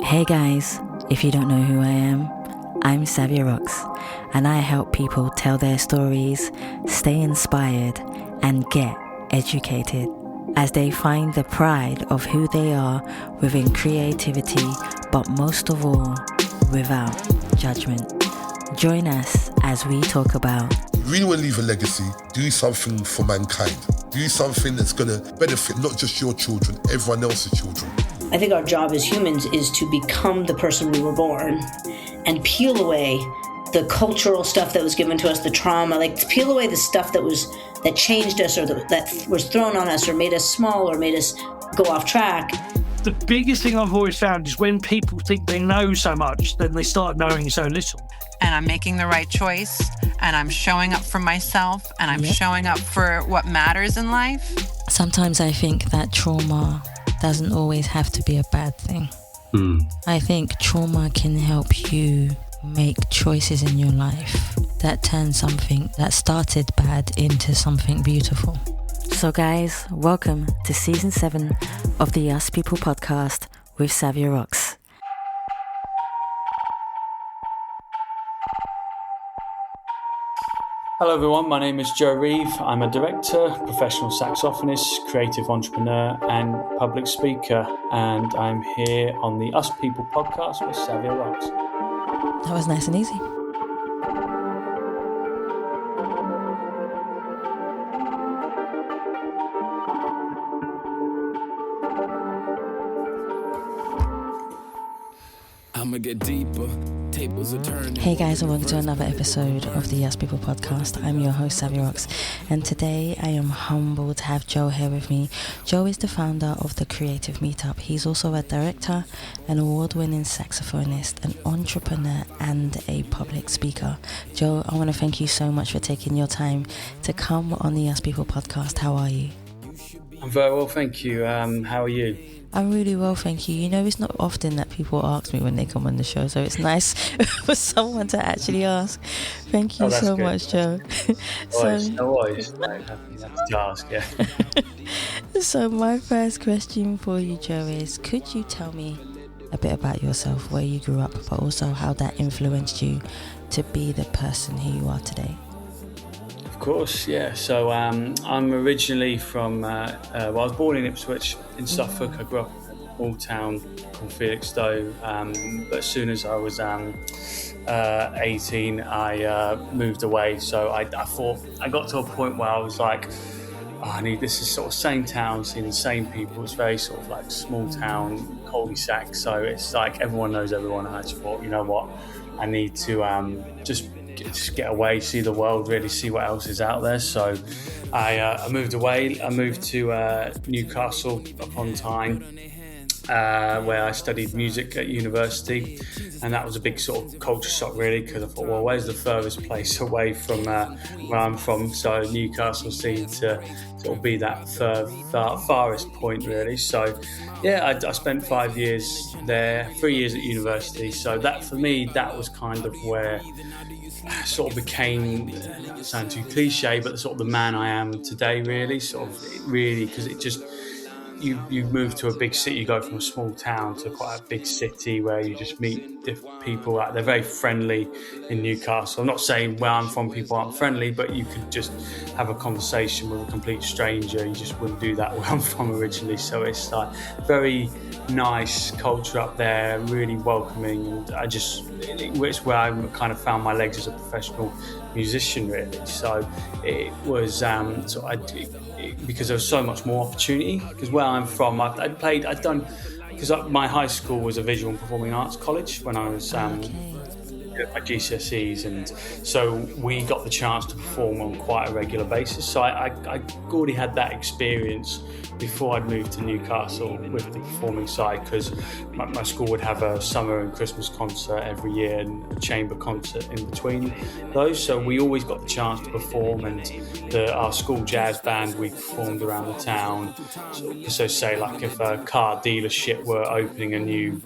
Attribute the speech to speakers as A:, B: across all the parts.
A: Hey guys, if you don't know who I am, I'm Savia Rocks, and I help people tell their stories, stay inspired, and get educated as they find the pride of who they are within creativity, but most of all, without judgment. Join us as we talk about
B: you really want to leave a legacy, do something for mankind. Do something that's going to benefit not just your children, everyone else's children.
C: I think our job as humans is to become the person we were born and peel away the cultural stuff that was given to us, the trauma, like peel away the stuff that changed us or that was thrown on us or made us small or made us go off track.
D: The biggest thing I've always found is when people think they know so much, then they start knowing so little.
E: And I'm making the right choice, and I'm showing up for myself, and I'm showing up for what matters in life.
A: Sometimes I think that trauma doesn't always have to be a bad thing. I think trauma can help you make choices in your life that turn something that started bad into something beautiful. So guys, welcome to season 7 of the Us People podcast with Savia Rocks.
F: Hello everyone, my name is Joe Reeve. I'm a director, professional saxophonist, creative entrepreneur and public speaker, and I'm here on the Us People podcast with Savia Rocks.
A: That was nice and easy.
G: I'ma get deeper.
A: Hey guys, and welcome to another episode of the Yes People podcast. I'm your host, Savia Rocks, and today I am humbled to have Joe here with me. Joe is the founder of the Creative Meetup. He's also a director, an award-winning saxophonist, an entrepreneur, and a public speaker. Joe, I want to thank you so much for taking your time to come on the Yes People podcast. How are you?
F: I'm very well, thank you. How are you?
A: I'm really well, thank you. You know, it's not often that people ask me when they come on the show, so it's nice for someone to actually ask. Thank you so much, Joe.
F: No worries. Happy to ask, yeah.
A: So my first question for you, Joe, is could you tell me a bit about yourself, where you grew up, but also how that influenced you to be the person who you are today?
F: Of course, yeah. So I'm originally from, I was born in Ipswich in Suffolk. I grew up in a small town called Felixstowe, but as soon as I was 18, I moved away. So I thought, I got to a point where I was like, this is sort of same town, seeing the same people. It's very sort of like small town, cul-de-sac. So it's like everyone knows everyone. And I just thought, you know what, I need to just get away, see the world, really see what else is out there. So I moved away. I moved to Newcastle upon Tyne, where I studied music at university, and that was a big sort of culture shock really, because I thought, well, where's the furthest place away from where I'm from? So Newcastle seemed to sort of be that farthest point really. So yeah, I spent 5 years there, 3 years at university. So that for me, that was kind of where sort of became, it sounds too cliche, but sort of the man I am today really, because it just, you move to a big city, you go from a small town to quite a big city where you just meet different people. They're very friendly in Newcastle. I'm not saying where I'm from people aren't friendly, but you could just have a conversation with a complete stranger. You just wouldn't do that where I'm from originally. So it's like very nice culture up there, really welcoming, and it's where I kind of found my legs as a professional musician really. So it was because there was so much more opportunity, because where I'm from, because my high school was a visual and performing arts college when I was my GCSEs, and so we got the chance to perform on quite a regular basis. So I already had that experience before I'd moved to Newcastle with the performing side, because my school would have a summer and Christmas concert every year and a chamber concert in between those. So we always got the chance to perform, and our school jazz band, we performed around the town. So say like if a car dealership were opening a new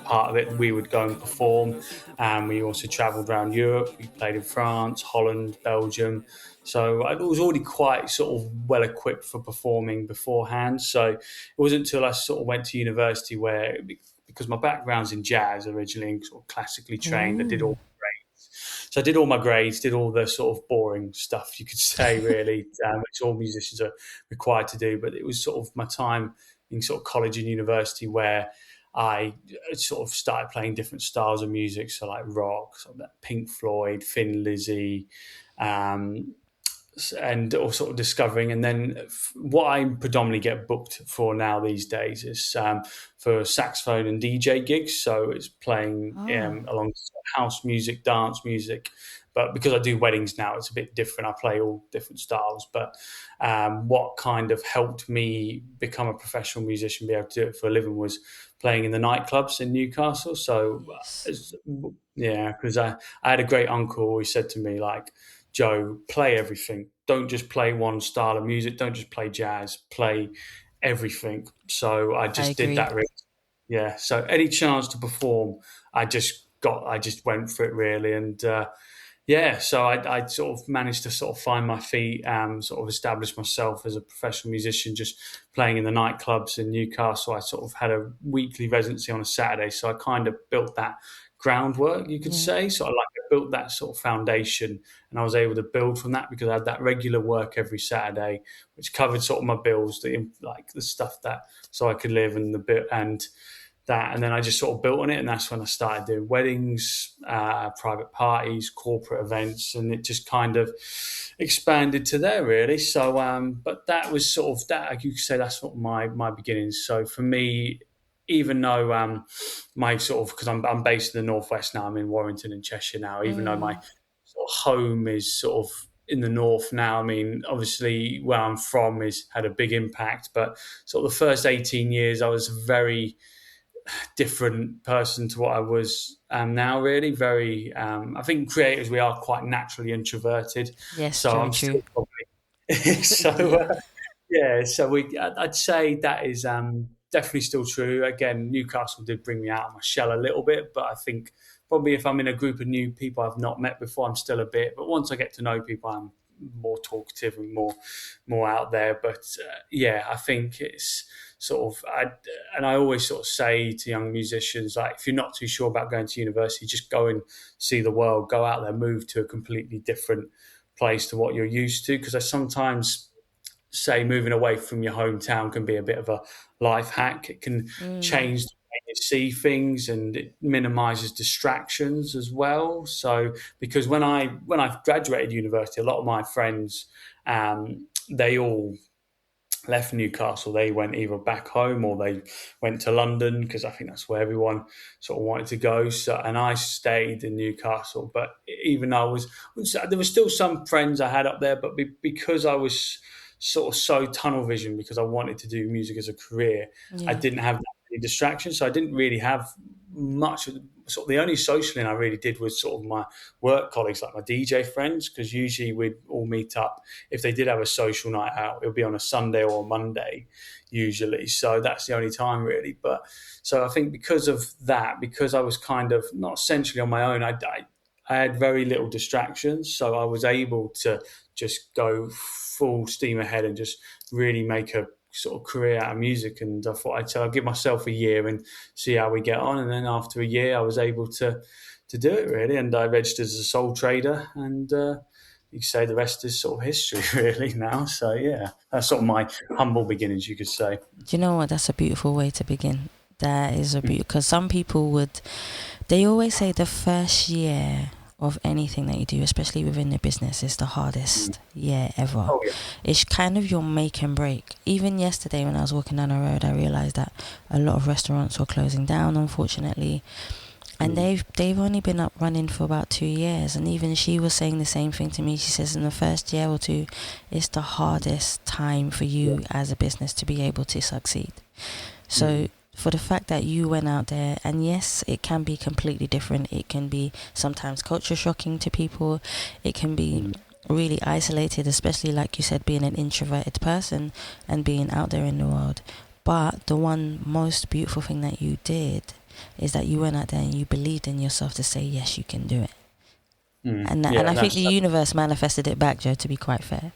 F: part of it, we would go and perform. And we also travelled around Europe. We played in France, Holland, Belgium. So I was already quite sort of well equipped for performing beforehand. So it wasn't until I sort of went to university where it because my background's in jazz originally and sort of classically trained. I did all grades. So I did all my grades, did all the sort of boring stuff, you could say, really, which all musicians are required to do. But it was sort of my time in sort of college and university where I sort of started playing different styles of music, so like rock, sort of that Pink Floyd, Thin Lizzy, and or sort of discovering. And then what I predominantly get booked for now these days is for saxophone and DJ gigs. So it's playing along house music, dance music. But because I do weddings now, it's a bit different. I play all different styles. But what kind of helped me become a professional musician, be able to do it for a living, was playing in the nightclubs in Newcastle. So, because I had a great uncle who said to me, like, Joe, play everything. Don't just play one style of music. Don't just play jazz. Play everything. So I just did that. Really. Yeah. So any chance to perform, I just went for it, really. And so I sort of managed to sort of find my feet, sort of establish myself as a professional musician, just playing in the nightclubs in Newcastle. I sort of had a weekly residency on a Saturday. So I kind of built that groundwork, you could say. So I built that sort of foundation, and I was able to build from that because I had that regular work every Saturday, which covered sort of my bills, the stuff that, so I could live and the bit and that. And then I just sort of built on it. And that's when I started doing weddings, private parties, corporate events, and it just kind of expanded to there, really. So, but that was sort of that, you could say that's sort of my beginnings. So for me, even though my sort of, because I'm based in the Northwest now, I'm in Warrington in Cheshire now, even though my sort of home is sort of in the North now. I mean, obviously where I'm from had a big impact, but sort of the first 18 years, I was a very different person to what I was now, really. Very, I think creators, we are quite naturally introverted.
A: Yes,
F: so I'm
A: true.
F: Still probably, so I'd say that is definitely still true. Again, Newcastle did bring me out of my shell a little bit, but I think probably if I'm in a group of new people I've not met before, I'm still a bit. But once I get to know people, I'm more talkative and more out there. But I think it's sort of, I always sort of say to young musicians, like, if you're not too sure about going to university, just go and see the world, go out there, move to a completely different place to what you're used to. Because I sometimes say moving away from your hometown can be a bit of a life hack. It can change the way you see things, and it minimizes distractions as well. So because when I graduated university, a lot of my friends, they all left Newcastle. They went either back home or they went to London, because I think that's where everyone sort of wanted to go. So, and I stayed in Newcastle. But even though there were still some friends I had up there, but because I was sort of so tunnel vision, because I wanted to do music as a career, I didn't have that many distractions. So I didn't really have much. Sort of the only socialing I really did was sort of my work colleagues, like my DJ friends, because usually we'd all meet up. If they did have a social night out, it would be on a Sunday or a Monday usually. So that's the only time, really. But so I think because of that, because I was kind of not essentially on my own, I had very little distractions. So I was able to just go full steam ahead and just really make a sort of career out of music. And I thought I'll give myself a year and see how we get on. And then after a year, I was able to do it, really. And I registered as a sole trader, and you could say the rest is sort of history, really, now. So yeah, that's sort of my humble beginnings, you could say.
A: Do you know what? That's a beautiful way to begin. That is a beautiful, because some people they always say the first year of anything that you do, especially within the business, is the hardest year ever.
F: Oh, yeah.
A: It's kind of your make and break. Even yesterday when I was walking down the road, I realised that a lot of restaurants were closing down, unfortunately. And they've only been up running for about 2 years. And even she was saying the same thing to me. She says in the first year or two, it's the hardest time for you as a business to be able to succeed. So for the fact that you went out there, and yes, it can be completely different. It can be sometimes culture shocking to people. It can be really isolated, especially like you said, being an introverted person and being out there in the world. But the one most beautiful thing that you did is that you went out there and you believed in yourself to say, yes, you can do it. And I think the universe manifested it back, Joe, to be quite fair.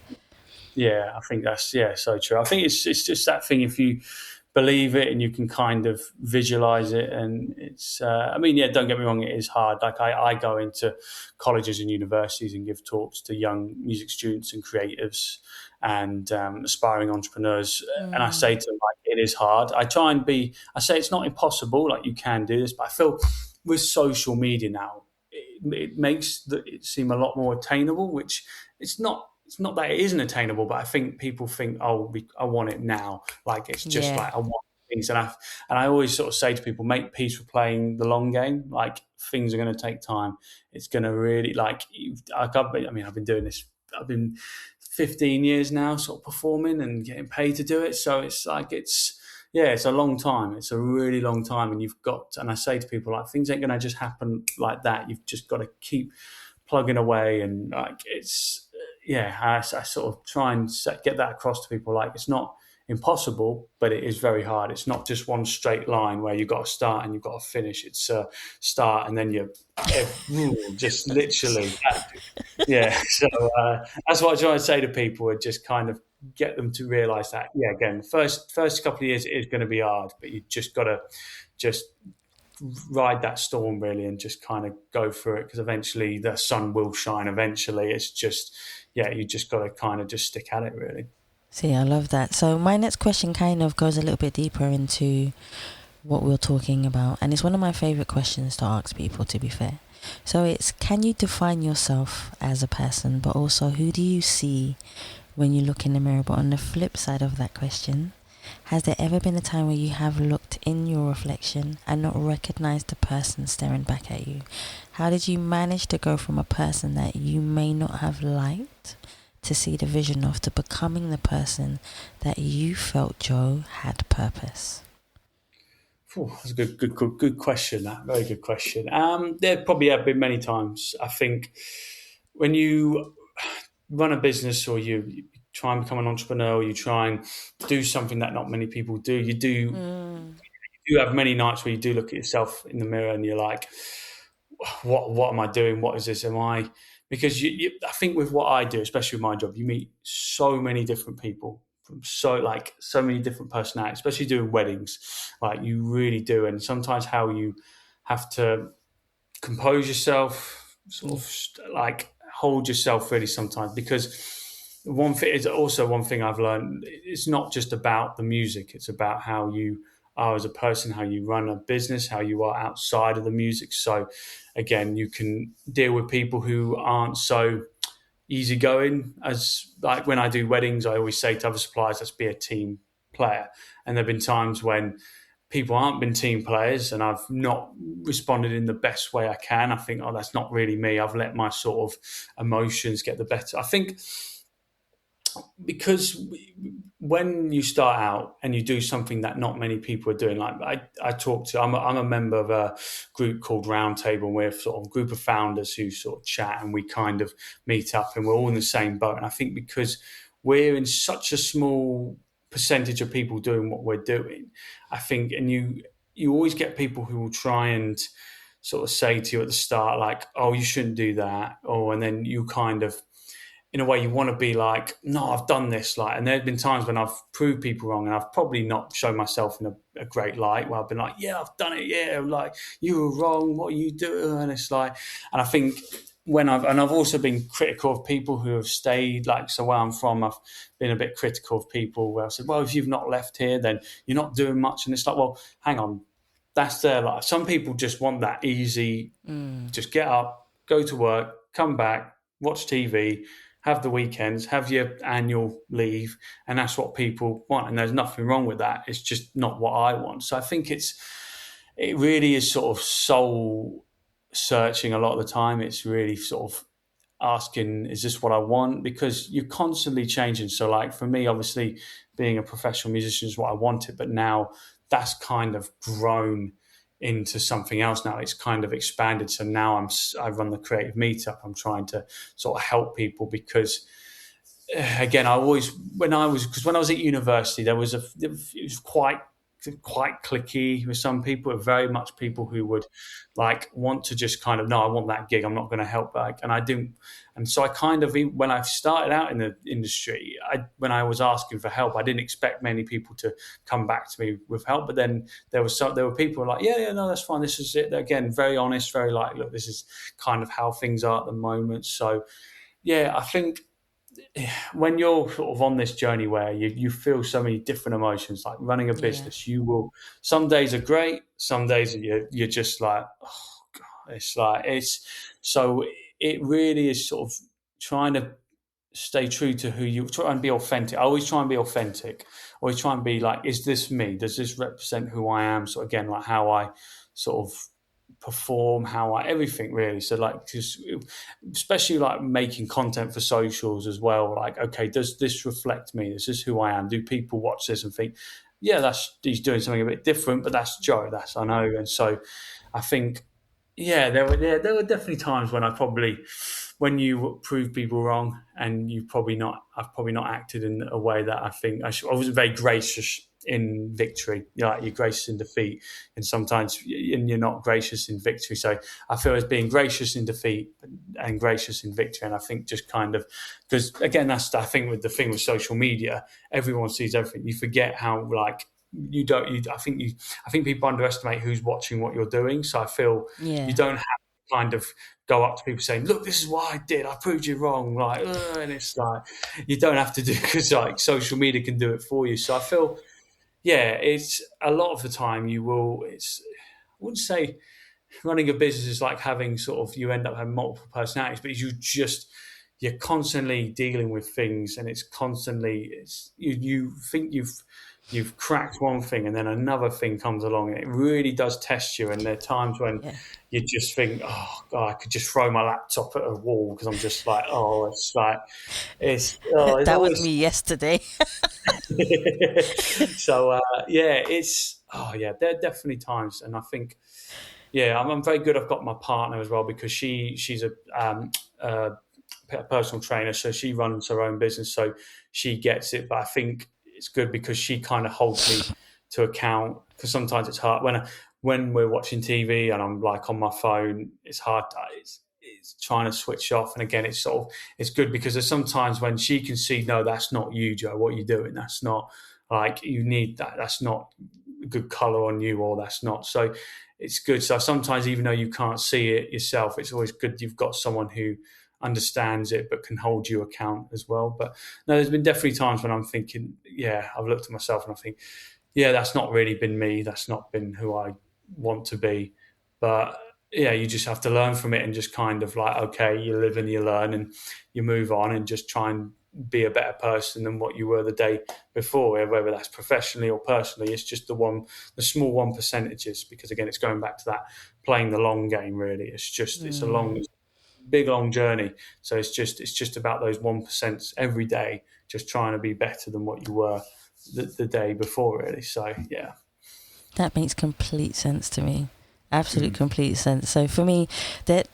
F: Yeah, I think that's so true. I think it's just that thing, if you believe it and you can kind of visualize it. And it's, I mean, yeah, don't get me wrong, it is hard. Like I go into colleges and universities and give talks to young music students and creatives and aspiring entrepreneurs. And I say to them, like, it is hard. I say it's not impossible, like you can do this, but I feel with social media now, it makes it seem a lot more attainable, which it's not that it isn't attainable, but I think people think, oh, I want it now. Like it's just like I want things, and I always sort of say to people, make peace with playing the long game. Like things are going to take time. It's going to really I've been doing this. I've been 15 years now, sort of performing and getting paid to do it. So it's like it's a long time. It's a really long time, and and I say to people, like, things ain't going to just happen like that. You've just got to keep plugging away, and like it's. I sort of try and get that across to people. Like, it's not impossible, but it is very hard. It's not just one straight line where you've got to start and you've got to finish. It's start and then you just literally. So that's what I try and say to people, and just kind of get them to realise that. Yeah, again, first couple of years it is going to be hard, but you just got to ride that storm really and just kind of go through it, because eventually the sun will shine. Eventually, it's just you just got to kind of just stick at it really.
A: See, I love that. So my next question kind of goes a little bit deeper into what we're talking about, and it's one of my favorite questions to ask people, to be fair. So it's, can you define yourself as a person, but also who do you see when you look in the mirror? But on the flip side of that question, has there ever been a time where you have looked in your reflection and not recognized the person staring back at you? How did you manage to go from a person that you may not have liked to see the vision of, to becoming the person that you felt, Joe, had purpose?
F: That's a good question. That very good question. There probably have been many times. I think when you run a business, or you try and become an entrepreneur, or you try and do something that not many people do, you have many nights where you do look at yourself in the mirror and you're like, what am I doing? What is this? Because I think with what I do, especially with my job, you meet so many different people from so many different personalities, especially doing weddings. Like, you really do. And sometimes how you have to compose yourself, sort of like hold yourself really sometimes, because one thing I've learned, it's not just about the music, it's about how you are as a person, how you run a business, how you are outside of the music. So again, you can deal with people who aren't so easygoing. As like when I do weddings, I always say to other suppliers, let's be a team player. And there have been times when people aren't been team players and I've not responded in the best way I can. I think, oh, that's not really me. I've let my sort of emotions get the better. I think because when you start out and you do something that not many people are doing, like I'm a member of a group called Roundtable, and we're sort of a group of founders who sort of chat and we kind of meet up and we're all in the same boat. And I think because we're in such a small percentage of people doing what we're doing, I think, and you always get people who will try and sort of say to you at the start, like, oh, you shouldn't do that. And then you kind of, in a way, you want to be like, no, I've done this. And there have been times when I've proved people wrong and I've probably not shown myself in a great light, where I've been like, yeah, I've done it. Yeah, like, you were wrong. What are you doing? And it's like, and I think I've also been critical of people who have stayed, so where I'm from, I've been a bit critical of people where I said, well, if you've not left here, then you're not doing much. And it's like, well, hang on, that's their life. Some people just want that easy, just get up, go to work, come back, watch TV, have the weekends, have your annual leave, and that's what people want. And there's nothing wrong with that. It's just not what I want. So I think it really is sort of soul searching a lot of the time. It's really sort of asking, is this what I want? Because you're constantly changing. So for me, obviously being a professional musician is what I wanted, but now that's kind of grown into something else. Now it's kind of expanded. So now I run the Creative Meetup. I'm trying to sort of help people, because again, when I was at university, it was quite quite cliquey with some people, very much people who would like want to just kind of, no, I want that gig, I'm not going to help back. And I didn't. And so I kind of, when I started out in the industry, when I was asking for help, I didn't expect many people to come back to me with help. But then there were people like, yeah, no, that's fine. This is it. Again, very honest, very like, look, this is kind of how things are at the moment. So yeah, I think when you're sort of on this journey where you feel so many different emotions, like running a business, you will, some days are great, some days you're just like, oh God, so it really is sort of trying to stay true to who you try and be authentic. I always try and be authentic, always try and be like, is this me? Does this represent who I am? So again, like how I sort of perform, everything really. So like, just especially like making content for socials as well, like, okay, does this reflect me? Is this who I am? Do people watch this and think, yeah, he's doing something a bit different, but that's Joe, I know. And so I think, yeah, there were definitely times when you prove people wrong, and I've probably not acted in a way that I think I wasn't very gracious in victory. Like you're gracious in defeat, and sometimes you're not gracious in victory. So I feel as being gracious in defeat and gracious in victory. And I think just kind of, because again, that's I think with the thing with social media, everyone sees everything. You forget how like I think people underestimate who's watching what you're doing. So I feel you don't have to kind of go up to people saying, look, this is what I did, I proved you wrong, like, and it's like, you don't have to do, because like social media can do it for you. So I feel, yeah, it's a lot of the time I wouldn't say running a business is like having you end up having multiple personalities, but you're constantly dealing with things, and it's constantly, you think you've cracked one thing and then another thing comes along, and it really does test you. And there are times when you just think, oh God, I could just throw my laptop at a wall, because I'm just like,
A: that was me yesterday.
F: So there are definitely times. And I think, I'm very good. I've got my partner as well, because she's a personal trainer, so she runs her own business, so she gets it. But I think it's good because she kind of holds me to account, because sometimes it's hard when we're watching TV and I'm like on my phone, it's hard. It's trying to switch off. And again, it's good because there's sometimes when she can see, no, that's not you, Joe, what you're doing. That's not like, you need that. That's not a good color on you, or that's not. So it's good. So sometimes, even though you can't see it yourself, it's always good you've got someone who understands it but can hold you account as well. But no, there's been definitely times when I'm thinking, I've looked at myself and I think, that's not really been me, that's not been who I want to be. But you just have to learn from it, and just kind of like, okay, you live and you learn and you move on, and just try and be a better person than what you were the day before, whether that's professionally or personally. It's just the small 1%, because again, it's going back to that playing the long game really. It's just it's a big long journey. So it's just about those 1% every day, just trying to be better than what you were the day before really. So
A: that makes complete sense to me. Absolute complete sense. So for me, that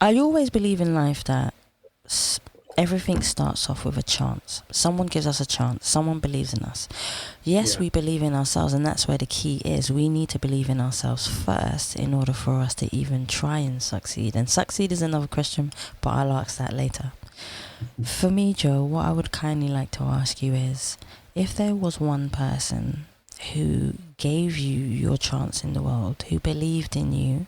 A: I always believe in life that everything starts off with a chance. Someone gives us a chance. Someone believes in us. Yes, we believe in ourselves, and that's where the key is. We need to believe in ourselves first in order for us to even try and succeed. And succeed is another question, but I'll ask that later. For me, Joe, what I would kindly like to ask you is, if there was one person who gave you your chance in the world, who believed in you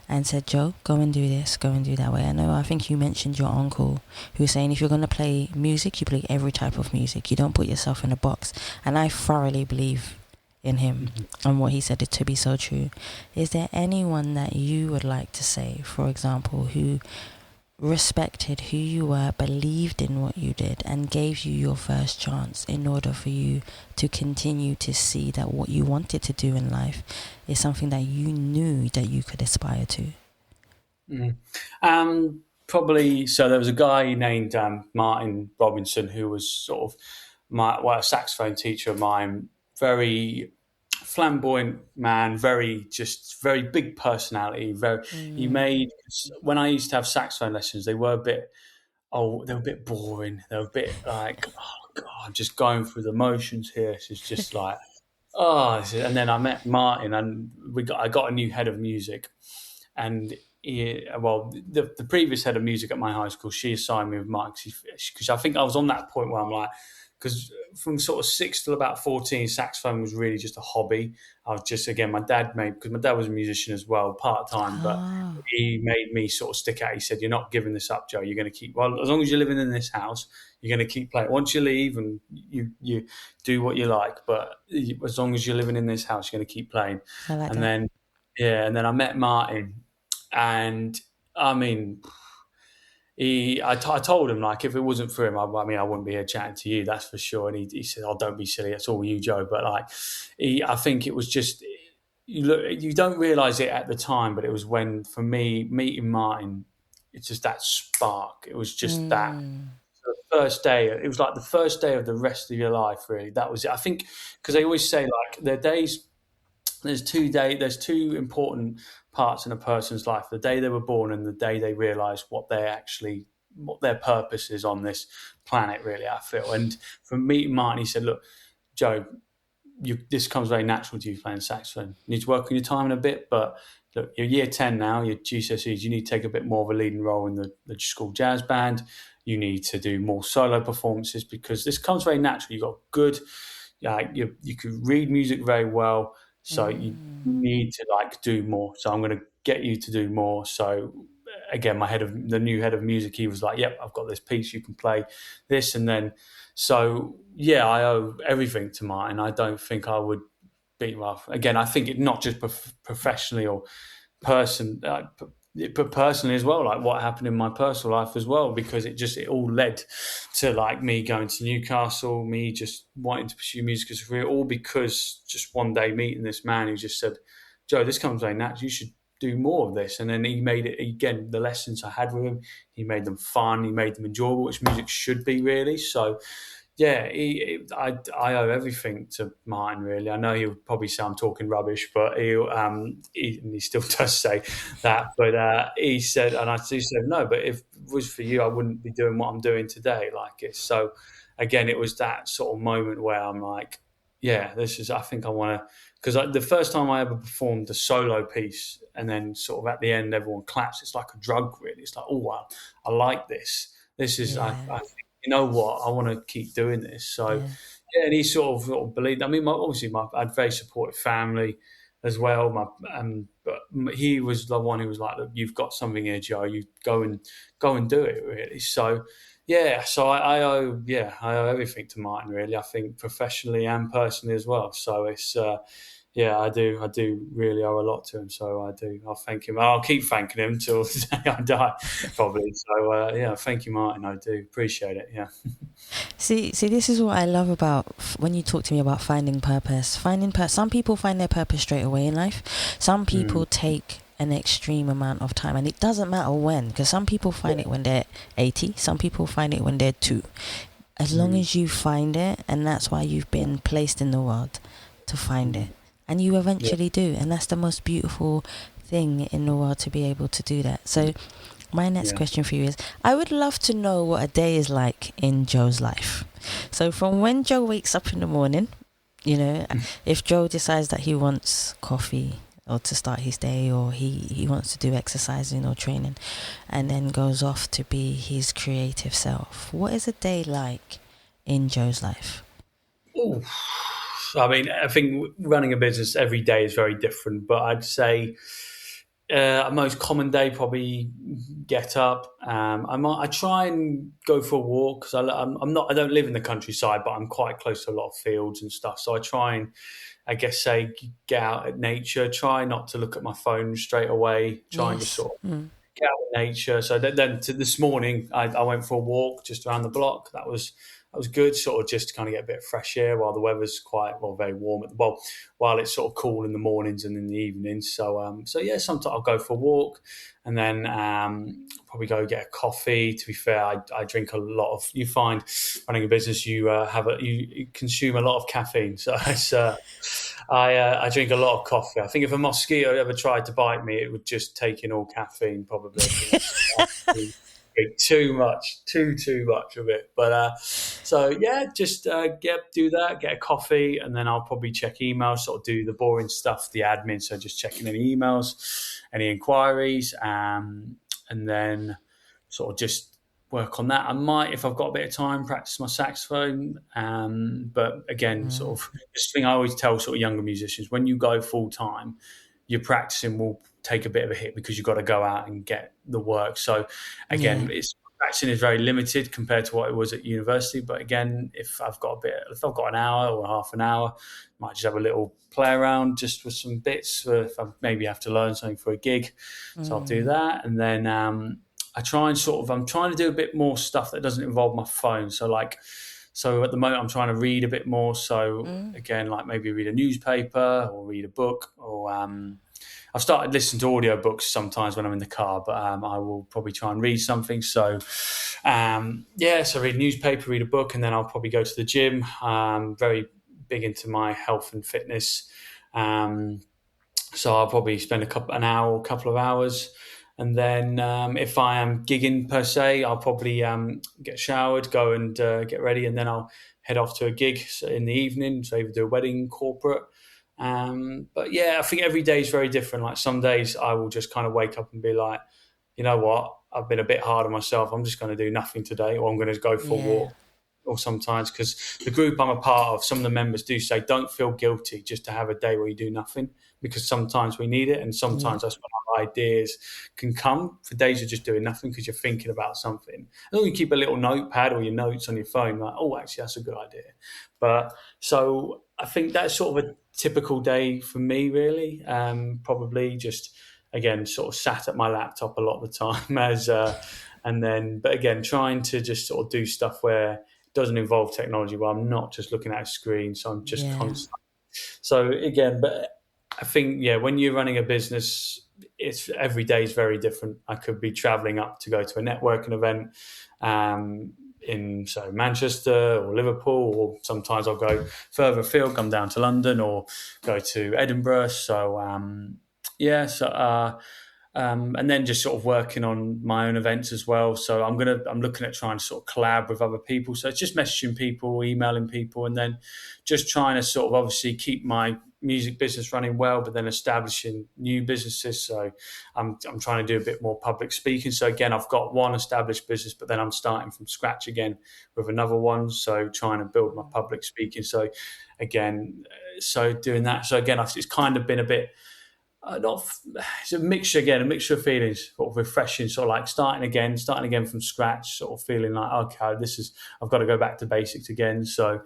A: and said, Joe, go and do this, go and do that way. I think you mentioned your uncle, who was saying, if you're going to play music, you play every type of music. You don't put yourself in a box. And I thoroughly believe in him and what he said it to be so true. Is there anyone that you would like to say, for example, who respected who you were, believed in what you did, and gave you your first chance in order for you to continue to see that what you wanted to do in life is something that you knew that you could aspire to?
F: Probably. So there was a guy named Martin Robinson, who was a saxophone teacher of mine, very flamboyant man, very big personality. He made, when I used to have saxophone lessons, they were a bit boring. They were a bit like, oh God, I'm just going through the motions here. It's just like, And then I met Martin, and I got a new head of music, and the previous head of music at my high school, she assigned me with Martin because I think I was on that point where I'm like, because from sort of 6 till about 14, saxophone was really just a hobby. I was just, again, because my dad was a musician as well, part-time, but he made me sort of stick out. He said, you're not giving this up, Joe. You're going to keep, well, as long as you're living in this house, you're going to keep playing. Once you leave and you do what you like, but as long as you're living in this house, you're going to keep playing.
A: I like that.
F: And then I met Martin, and I mean, I told him, like, if it wasn't for him, I wouldn't be here chatting to you, that's for sure. And he said, "Oh, don't be silly. It's all you, Joe." But like, I think it was just, you don't realise it at the time, but it was when, for me, meeting Martin, it's just that spark. It was just that. The first day, it was like the first day of the rest of your life, really. That was it. I think, because they always say, like, there's two important parts in a person's life: the day they were born and the day they realise what their purpose is on this planet, really, I feel. And from meeting Martin, he said, look, Joe, this comes very natural to you playing saxophone. You need to work on your timing a bit, but look, you're year 10 now, you're GCSEs, you need to take a bit more of a leading role in the school jazz band. You need to do more solo performances, because this comes very naturally. You've got good, you can read music very well, so you need to like do more. So I'm going to get you to do more. So again, the new head of music, he was like, yep, I've got this piece, you can play this. And then, so yeah, I owe everything to Martin. I don't think I would be, well, again, I think it not just professionally or but personally as well, like what happened in my personal life as well, because it all led to like me going to Newcastle, me just wanting to pursue music as a career, all because just one day meeting this man who just said, Joe, this comes very natural, you should do more of this. And then he made it, again, the lessons I had with him, he made them fun, he made them enjoyable, which music should be, really. So yeah, I owe everything to Martin, really. I know he'll probably say I'm talking rubbish, but he still does say that. But he said, and I do say, no, but if it was for you, I wouldn't be doing what I'm doing today. Like it. So again, it was that sort of moment where I'm like, yeah, I think I want to, because the first time I ever performed a solo piece, and then sort of at the end, everyone claps. It's like a drug, really. It's like, oh, I like this. This is, I think, you know what, I want to keep doing this. So, yeah, and he sort of believed. I mean, I had very supportive family as well. But he was the one who was like, look, you've got something here, Joe. You go and do it, really. So, yeah. So I owe everything to Martin, really. I think professionally and personally as well. So it's. Yeah, I do really owe a lot to him. So I'll thank him. I'll keep thanking him till the day I die, probably. So, thank you, Martin. I do appreciate it, yeah.
A: See, this is what I love about when you talk to me about finding purpose. Some people find their purpose straight away in life. Some people take an extreme amount of time, and it doesn't matter when, because some people find it when they're 80, some people find it when they're 2. As long as you find it, and that's why you've been placed in the world, to find it. And you eventually do. And that's the most beautiful thing in the world, to be able to do that. So my next question for you is, I would love to know what a day is like in Joe's life. So from when Joe wakes up in the morning, if Joe decides that he wants coffee or to start his day, or he wants to do exercising or training, and then goes off to be his creative self, what is a day like in Joe's life?
F: Ooh. I mean, I think running a business every day is very different, but I'd say a most common day, probably get up. I try and go for a walk, because I don't live in the countryside, but I'm quite close to a lot of fields and stuff. So I try and, I guess, get out at nature. Try not to look at my phone straight away. Try and just sort of get out in nature. So then this morning, I went for a walk just around the block. That was good, sort of just to kind of get a bit of fresh air while the weather's very warm while it's sort of cool in the mornings and in the evenings. So yeah, sometimes I'll go for a walk, and then probably go get a coffee. To be fair, I drink a lot of. You find running a business, you consume a lot of caffeine. So it's I drink a lot of coffee. I think if a mosquito ever tried to bite me, it would just take in all caffeine, probably. too much of it. But so yeah, just do that, get a coffee, and then I'll probably check emails, sort of do the boring stuff, the admin. So just checking any emails, any inquiries, and then sort of just work on that. I might, if I've got a bit of time, practice my saxophone. But again, sort of this thing I always tell sort of younger musicians: when you go full time, your practicing will take a bit of a hit because you've got to go out and get the work. So again, practicing is very limited compared to what it was at university. But again, if I've got an hour or half an hour, I might just have a little play around just with some bits for if I maybe have to learn something for a gig. So I'll do that. And then I'm trying to do a bit more stuff that doesn't involve my phone. So at the moment I'm trying to read a bit more. So again, like maybe read a newspaper or read a book, or I've started listening to audiobooks sometimes when I'm in the car, but I will probably try and read something. So so read a newspaper, read a book, and then I'll probably go to the gym. Very big into my health and fitness. So I'll probably spend an hour, a couple of hours. And then if I am gigging per se, I'll probably get showered, go and get ready, and then I'll head off to a gig in the evening, so either do a wedding, corporate. But yeah, I think every day is very different. Like some days I will just kind of wake up and be like, you know what, I've been a bit hard on myself. I'm just going to do nothing today, or I'm going to go for a walk. Or sometimes, because the group I'm a part of, some of the members do say, don't feel guilty just to have a day where you do nothing, because sometimes we need it. And sometimes that's when our ideas can come for days of just doing nothing because you're thinking about something. And then you keep a little notepad or your notes on your phone, like, oh, actually, that's a good idea. But so I think that's sort of a typical day for me, really. Probably just, again, sort of sat at my laptop a lot of the time but again, trying to just sort of do stuff where doesn't involve technology, where I'm not just looking at a screen, so I'm just constant. So again, but I think, when you're running a business, it's every day is very different. I could be traveling up to go to a networking event in Manchester or Liverpool, or sometimes I'll go further afield, come down to London or go to Edinburgh. So and then just sort of working on my own events as well. So I'm looking at trying to sort of collab with other people. So it's just messaging people, emailing people, and then just trying to sort of obviously keep my music business running well, but then establishing new businesses. So I'm trying to do a bit more public speaking. So again, I've got one established business, but then I'm starting from scratch again with another one. So trying to build my public speaking. So again, doing that. So again, it's kind of been a bit, it's a mixture of feelings, sort of refreshing, sort of like starting again from scratch, sort of feeling like, okay, I've got to go back to basics again. So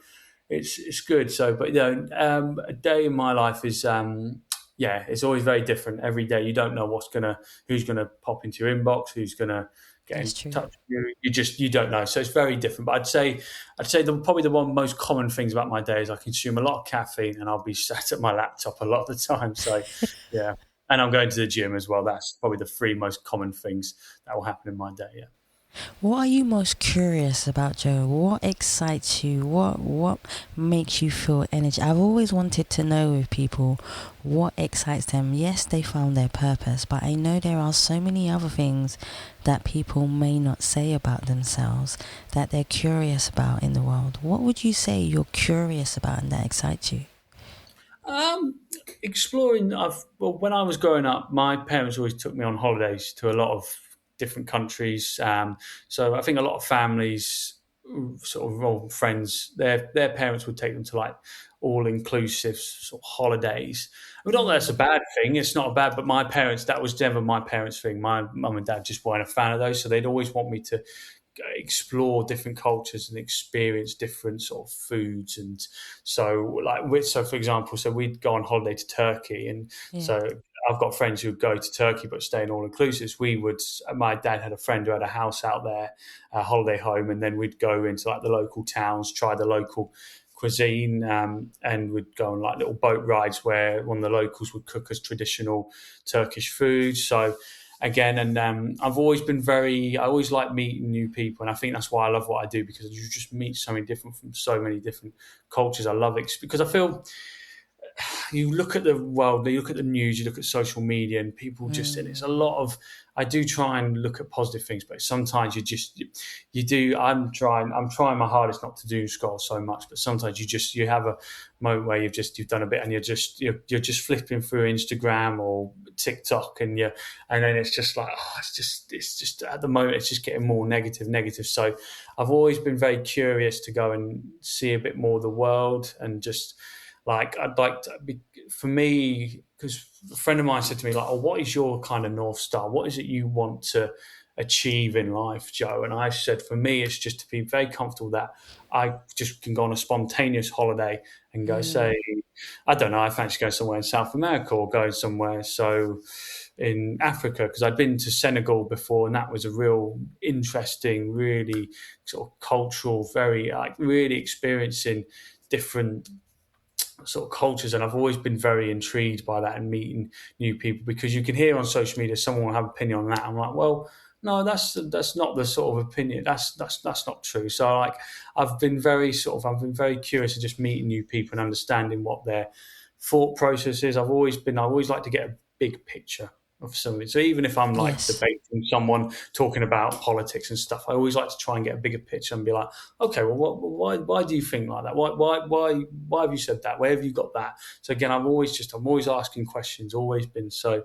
F: it's good. So, but a day in my life is, it's always very different every day. You don't know who's gonna pop into your inbox, who's gonna get in touch with you. You don't know. So it's very different. But I'd say probably the one most common things about my day is I consume a lot of caffeine, and I'll be sat at my laptop a lot of the time. So yeah, and I'm going to the gym as well. That's probably the three most common things that will happen in my day. Yeah.
A: What are you most curious about, Joe? What excites you? What makes you feel energy? I've always wanted to know with people what excites them. Yes, they found their purpose, but I know there are so many other things that people may not say about themselves that they're curious about in the world. What would you say you're curious about and that excites you?
F: Exploring. When I was growing up, my parents always took me on holidays to a lot of different countries. So I think a lot of families, sort of all friends, their parents would take them to like all-inclusive sort of holidays. I mean, not that that's a bad thing. It's not bad, but my parents, that was never my parents' thing. My mum and dad just weren't a fan of those. So they'd always want me to explore different cultures and experience different sort of foods. And so for example, so we'd go on holiday to Turkey, and so I've got friends who would go to Turkey but stay in all inclusives. My dad had a friend who had a house out there, a holiday home, and then we'd go into like the local towns, try the local cuisine, and we'd go on like little boat rides where one of the locals would cook us traditional Turkish food. So again, and I've always been I always like meeting new people, and I think that's why I love what I do, because you just meet so many different cultures. I love it because I feel you look at the world, you look at the news, you look at social media, and people just, and it's a lot of, I do try and look at positive things, but sometimes you do, I'm trying my hardest not to do scroll so much, but sometimes you have a moment where you've done a bit and you're just flipping through Instagram or TikTok and then it's just like, it's just at the moment, it's just getting more negative. So I've always been very curious to go and see a bit more of the world, and just like, I'd like to be, for me, because a friend of mine said to me, like, oh, what is your kind of North Star? What is it you want to achieve in life, Joe? And I said, for me, it's just to be very comfortable that I just can go on a spontaneous holiday and go say, I don't know, I fancy going somewhere in South America or go somewhere in Africa, because I'd been to Senegal before, and that was a real interesting, really sort of cultural, very like really experiencing different sort of cultures, and I've always been very intrigued by that and meeting new people, because you can hear on social media someone will have an opinion on that. I'm like, well, no, that's not the sort of opinion. That's not true. So like, I've been very curious of just meeting new people and understanding what their thought process is. I've always like to get a big picture of something. So even if I'm like debating someone talking about politics and stuff, I always like to try and get a bigger picture and be like, okay, well, why do you think like that? Why have you said that? Where have you got that? So again, I'm always asking questions, always been. So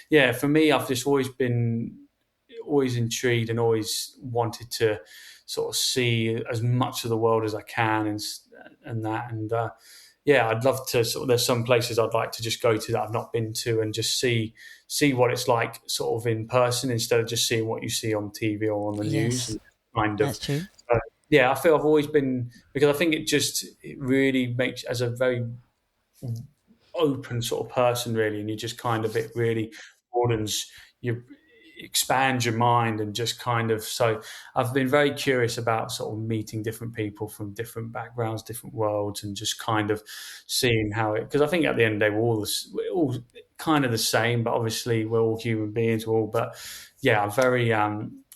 F: yeah, for me, I've just always been intrigued and always wanted to sort of see as much of the world as I can and that. And yeah, I'd love to there's some places I'd like to just go to that I've not been to, and just see what it's like sort of in person, instead of just seeing what you see on TV or on the news. And kind of,
A: that's true.
F: Yeah, I feel I've always been, because I think it really makes, as a very open sort of person really, and you just kind of, it really broadens, you expand your mind, and just kind of, so I've been very curious about sort of meeting different people from different backgrounds, different worlds, and just kind of seeing how it, because I think at the end of the day we're all kind of the same, but obviously we're all human beings, but yeah, I'm very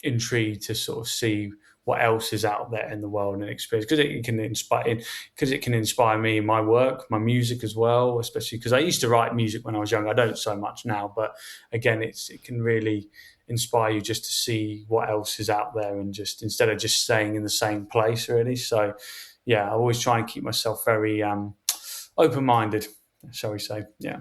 F: intrigued to sort of see what else is out there in the world and experience, because it can inspire me in my work, my music as well, especially because I used to write music when I was young. I don't so much now, but again, it can really inspire you just to see what else is out there, and just instead of just staying in the same place really. So yeah, I always try and keep myself very open-minded, shall we say. Yeah,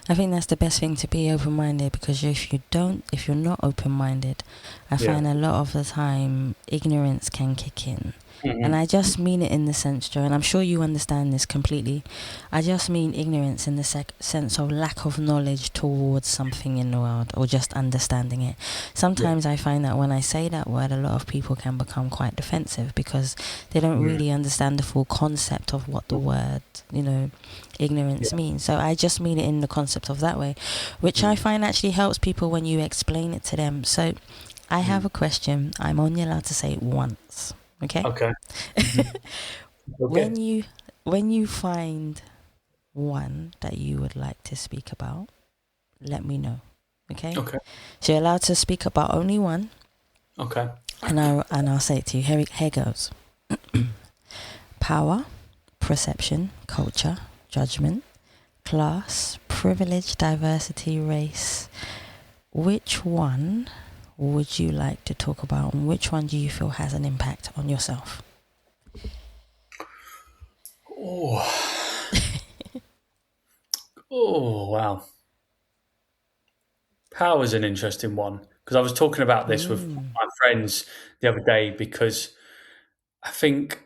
A: I think that's the best thing, to be open-minded, because if you're not open-minded, I find a lot of the time ignorance can kick in. And I just mean it in the sense, Joe, and I'm sure you understand this completely. I just mean ignorance in the sense of lack of knowledge towards something in the world, or just understanding it. Sometimes I find that when I say that word, a lot of people can become quite defensive, because they don't really understand the full concept of what the word, ignorance means. So I just mean it in the concept of that way, which I find actually helps people when you explain it to them. So I have a question. I'm only allowed to say it once. Okay.
F: Okay.
A: Okay. When you find one that you would like to speak about, let me know. Okay.
F: Okay.
A: So you're allowed to speak about only one.
F: Okay.
A: And I'll say it to you. Here goes. Power, perception, culture, judgment, class, privilege, diversity, race. Which one would you like to talk about, and which one do you feel has an impact on yourself?
F: Oh, wow. Power is an interesting one, because I was talking about this with my friends the other day, because I think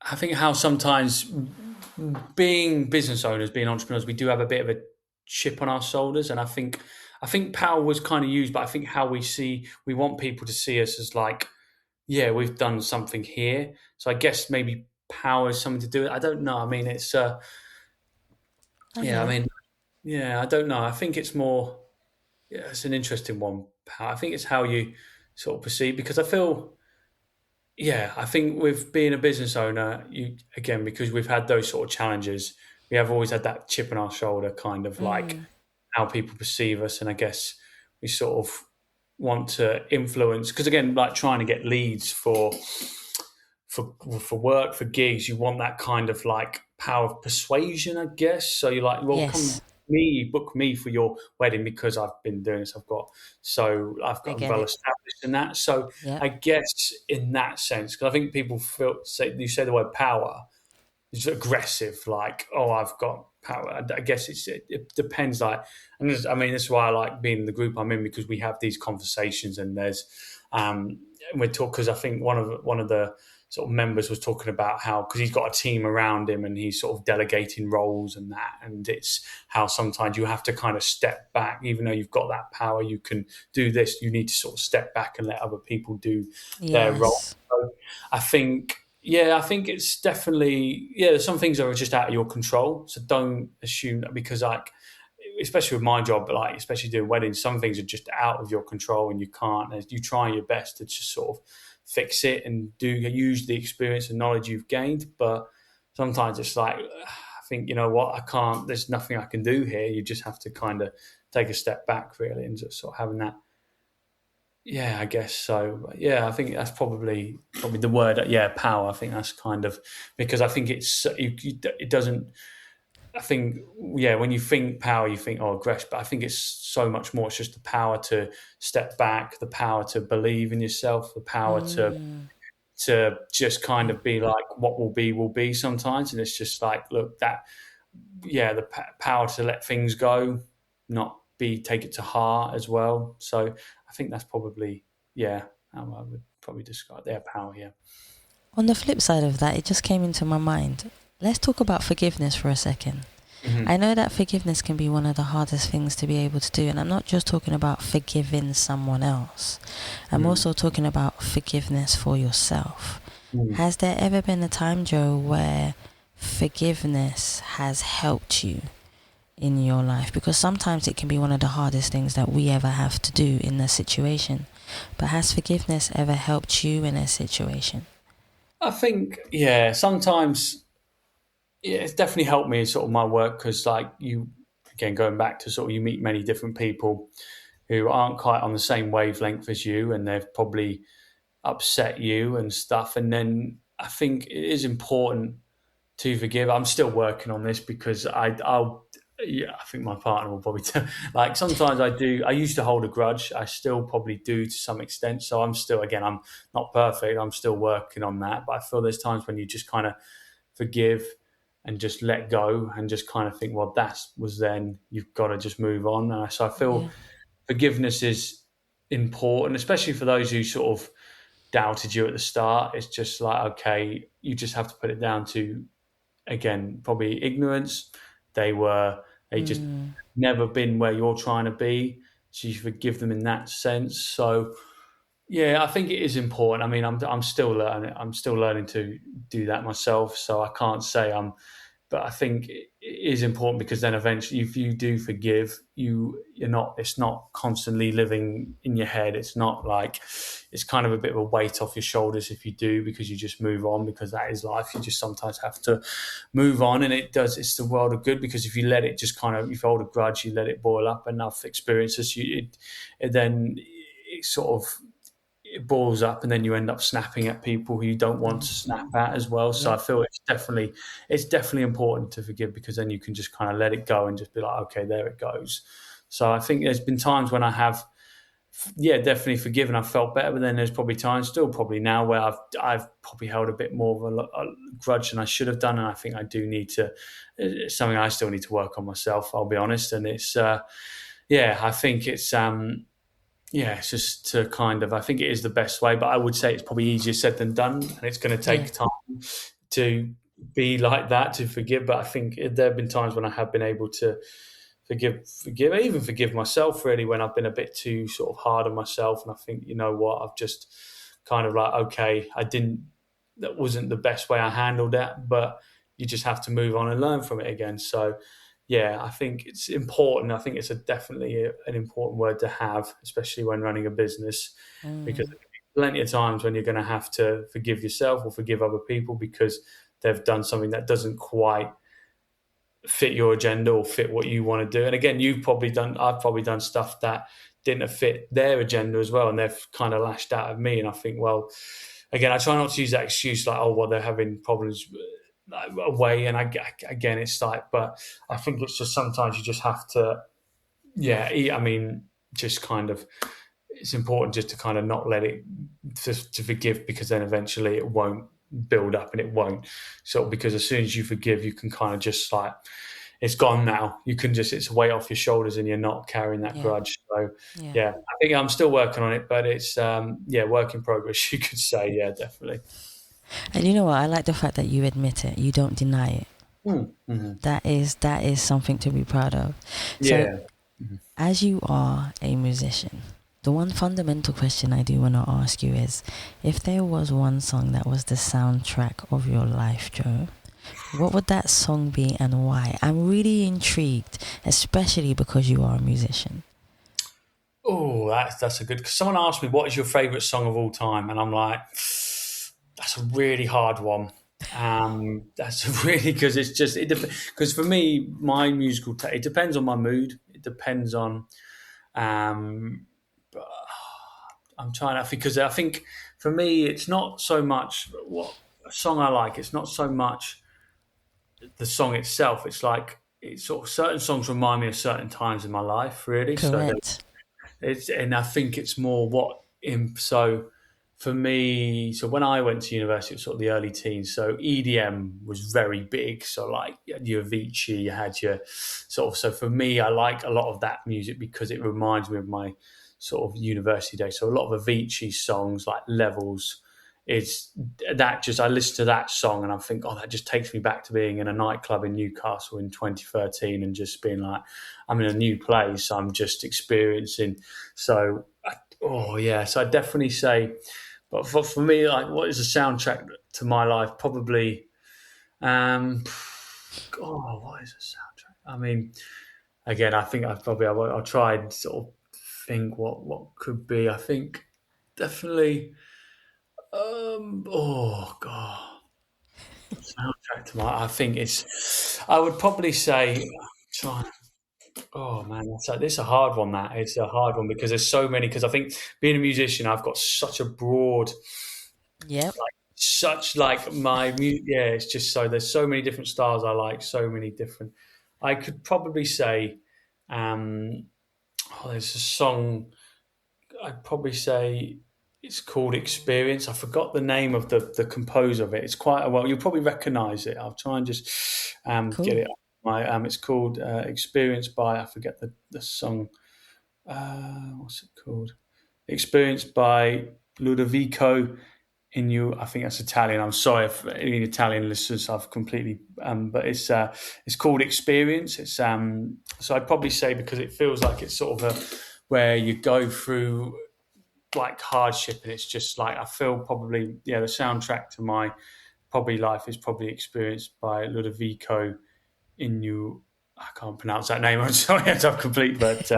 F: how sometimes being business owners, being entrepreneurs, we do have a bit of a chip on our shoulders, and I think power was kind of used, but I think how we want people to see us as like, yeah, we've done something here. So I guess maybe power is something to do with it. I don't know. I mean, it's I don't know. I think it's more, it's an interesting one. Power. I think it's how you sort of perceive, because I feel, I think with being a business owner, because we've had those sort of challenges, we have always had that chip on our shoulder, kind of like how people perceive us. And I guess we sort of want to influence, because again, like trying to get leads for work, for gigs, you want that kind of like power of persuasion, I guess. So you're like, well,
A: Yes.
F: book me for your wedding because I've been doing this. I've got well established in that. So
A: Yep.
F: I guess in that sense, because I think people you say the word power, it's aggressive, like, oh, I've got power. I guess it depends. Like, and this is why I like being in the group I'm in, because we have these conversations, and there's we're talking, because I think one of the sort of members was talking about how, because he's got a team around him and he's sort of delegating roles and that, and it's how sometimes you have to kind of step back, even though you've got that power, you can do this, you need to sort of step back and let other people do their role. So I think it's definitely, some things are just out of your control, so don't assume that, because like, especially with my job, but like especially doing weddings, some things are just out of your control and you can't, you try your best to just sort of fix it and use the experience and knowledge you've gained. But sometimes it's like, I think, you know what, I can't, there's nothing I can do here. You just have to kind of take a step back, really, and just sort of having that. Yeah, I guess so. Yeah, I think that's probably the word. Yeah, power. I think that's kind of, because I think it doesn't. I think, when you think power, you think, oh, aggression, but I think it's so much more. It's just the power to step back, the power to believe in yourself, the power to just kind of be like, what will be sometimes. And it's just like, look, the power to let things go, not take it to heart as well. So I think that's probably, how I would probably describe their power,
A: On the flip side of that, it just came into my mind. Let's talk about forgiveness for a second. Mm-hmm. I know that forgiveness can be one of the hardest things to be able to do. And I'm not just talking about forgiving someone else. I'm also talking about forgiveness for yourself. Has there ever been a time, Joe, where forgiveness has helped you in your life? Because sometimes it can be one of the hardest things that we ever have to do in a situation. But has forgiveness ever helped you in a situation?
F: I think, sometimes... Yeah, it's definitely helped me in sort of my work, because like going back to sort of, you meet many different people who aren't quite on the same wavelength as you, and they've probably upset you and stuff. And then I think it is important to forgive. I'm still working on this, because I think my partner will probably like, sometimes I used to hold a grudge. I still probably do to some extent. So I'm still, again, I'm not perfect. I'm still working on that. But I feel there's times when you just kind of forgive and just let go and just kind of think, well, that was then, you've got to just move on. And so I feel forgiveness is important, especially for those who sort of doubted you at the start. It's just like, okay, you just have to put it down to, again, probably ignorance. They just never been where you're trying to be. So you forgive them in that sense. So I think it is important. I mean, I'm still learning. I'm still learning to do that myself. So I can't say but I think it is important, because then eventually, if you do forgive, it's not constantly living in your head. It's not like, it's kind of a bit of a weight off your shoulders if you do, because you just move on, because that is life. You just sometimes have to move on, and it's the world of good, because if you let it just kind of, if you hold a grudge, you let it boil up enough experiences, then it sort of, it boils up, and then you end up snapping at people who you don't want to snap at as well. So I feel it's definitely important to forgive, because then you can just kind of let it go and just be like, okay, there it goes. So I think there's been times when I have, definitely forgiven. I've felt better, but then there's probably times, still probably now, where I've probably held a bit more of a grudge than I should have done, and I think I do need to. It's something I still need to work on myself, I'll be honest. And it's I think it's it's just to kind of, I think it is the best way, but I would say it's probably easier said than done, and it's going to take time to be like that, to forgive. But I think there have been times when I have been able to forgive, even forgive myself, really, when I've been a bit too sort of hard on myself. And I think, you know what, I've just kind of like, okay, that wasn't the best way I handled that, but you just have to move on and learn from it again. So I think it's important. I think it's definitely an important word to have, especially when running a business, because there'll be plenty of times when you're going to have to forgive yourself or forgive other people because they've done something that doesn't quite fit your agenda or fit what you want to do. And again, I've probably done stuff that didn't fit their agenda as well, and they've kind of lashed out at me. And I think, well, again, I try not to use that excuse like, oh, well, they're having problems. away. And again, it's like, but I think it's just sometimes you just have to, just kind of, it's important just to kind of not let it to forgive, because then eventually it won't build up and it won't. So because as soon as you forgive, you can kind of just like, it's gone now. You can just, it's a weight off your shoulders and you're not carrying that grudge. So I think I'm still working on it, but it's, work in progress, you could say. Yeah, definitely.
A: And you know what? I like the fact that you admit it. You don't deny it.
F: Mm-hmm.
A: That is something to be proud of. So, as you are a musician, the one fundamental question I do want to ask you is, if there was one song that was the soundtrack of your life, Joe, what would that song be and why? I'm really intrigued, especially because you are a musician.
F: Oh, that's a good... Someone asked me, what is your favourite song of all time? And I'm like, that's a really hard one. That's really... Because it's just... Because for me, my musical... it depends on my mood. It depends on... I'm trying to... Because I think for me, it's not so much what song I like. It's not so much the song itself. It's like... It's sort of certain songs remind me of certain times in my life, really.
A: Correct.
F: And I think it's more what so for me, so when I went to university, it was sort of the early teens, so EDM was very big. So like you had your Avicii, you had your sort of, so for me, I like a lot of that music because it reminds me of my sort of university days. So a lot of Avicii songs like Levels, it's that just, I listen to that song and I think, oh, that just takes me back to being in a nightclub in Newcastle in 2013 and just being like, I'm in a new place, I'm just experiencing. So, so I'd definitely say, but for me, like, what is a soundtrack to my life? Probably, what is a soundtrack? I mean, again, I think I'll try and sort of think what could be. I think definitely... soundtrack to my... I think it's... I would probably say... Oh man, this is a hard one. It's a hard one because there's so many. Because I think being a musician, I've got such a broad... it's just so... There's so many different styles I like, so many different... I could probably say... there's a song... I'd probably say... It's called Experience. I forgot the name of the composer of it. It's quite a well. You'll probably recognise it. I'll try and just get it. It's called Experience by, I forget the song. What's it called? Experience by Ludovico Einaudi. I think that's Italian. I'm sorry if any Italian listeners, I've completely. But it's called Experience. It's so I'd probably say, because it feels like it's sort of where you go through like hardship, and it's just like, I feel probably the soundtrack to my probably life is probably Experienced by Ludovico Einaudi. I can't pronounce that name. I'm sorry, I'm complete, but
A: it's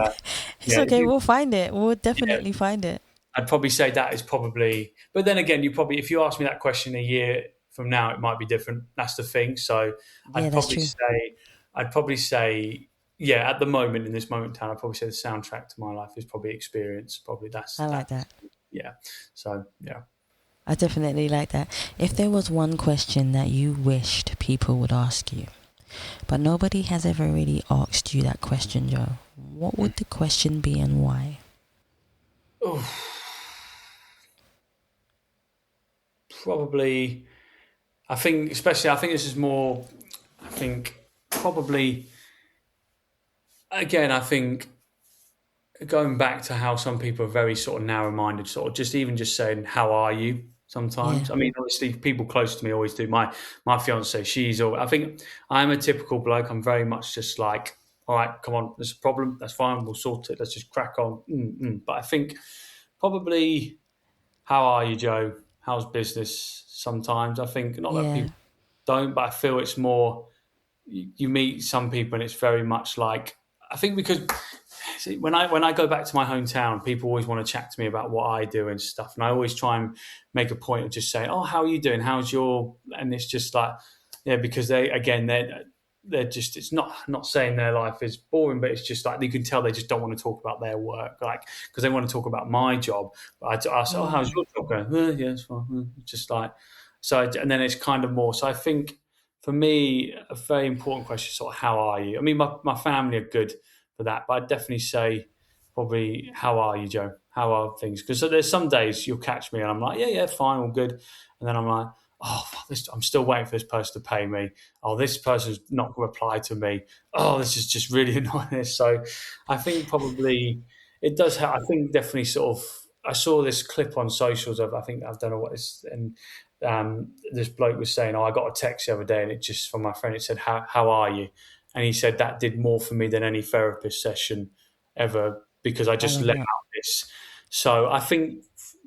A: okay. We'll find it. We'll definitely find it.
F: I'd probably say that is probably. But then again, if you ask me that question a year from now, it might be different. That's the thing. So I'd probably say. Yeah, at the moment, in this moment in time, I'd probably say the soundtrack to my life is probably Experience. Probably I like that. Yeah. So, yeah.
A: I definitely like that. If there was one question that you wished people would ask you, but nobody has ever really asked you that question, Joe, what would the question be and why?
F: Oh. Probably, I think this is more, probably... Again, I think going back to how some people are very sort of narrow-minded, sort of just saying, how are you sometimes? Yeah. I mean, obviously, people close to me always do. My fiancée, I think I'm a typical bloke. I'm very much just like, all right, come on, there's a problem. That's fine. We'll sort it. Let's just crack on. But I think probably, how are you, Joe? How's business? Sometimes I think, not that people don't, but I feel it's more, you meet some people and it's very much like, I think because when I go back to my hometown, people always want to chat to me about what I do and stuff. And I always try and make a point of just saying, oh, how are you doing? How's your... And it's just like, because they're just, it's not saying their life is boring, but it's just like, you can tell they just don't want to talk about their work, like, because they want to talk about my job. But I say, oh, how's your job going? Yeah, it's fine. Just like, so, and then it's kind of more. So I think for me, a very important question, sort of, how are you? I mean, my family are good for that, but I'd definitely say probably, how are you, Joe? How are things? Because there's some days you'll catch me and I'm like, yeah, fine, all good. And then I'm like, oh, I'm still waiting for this person to pay me. Oh, this person's not going to reply to me. Oh, this is just really annoying. So I think probably it does have, I think definitely sort of, I saw this clip on socials of, I think, I don't know what it's, and this bloke was saying, oh, I got a text the other day and it just, from my friend, it said, how are you? And he said that did more for me than any therapist session ever, because I just let out this. So I think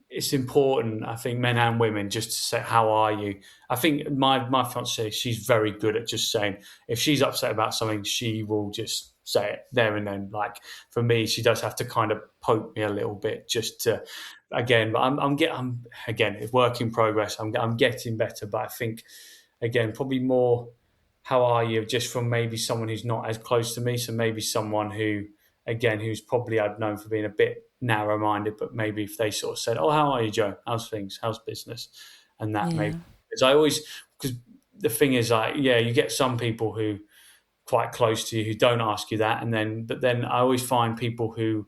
F: it's important, I think, men and women, just to say, how are you? I think my fiancée, she's very good at just saying, if she's upset about something, she will just say it there and then. Like, for me, she does have to kind of poke me a little bit just to, again, but I'm again, it's work in progress. I'm getting better, but I think, again, probably more, how are you, just from maybe someone who's not as close to me. So maybe someone who, again, who's probably I'd known for being a bit narrow-minded, but maybe if they sort of said, oh, how are you, Joe? How's things? How's business? And that maybe, because the thing is, you get some people who quite close to you who don't ask you that. But then I always find people who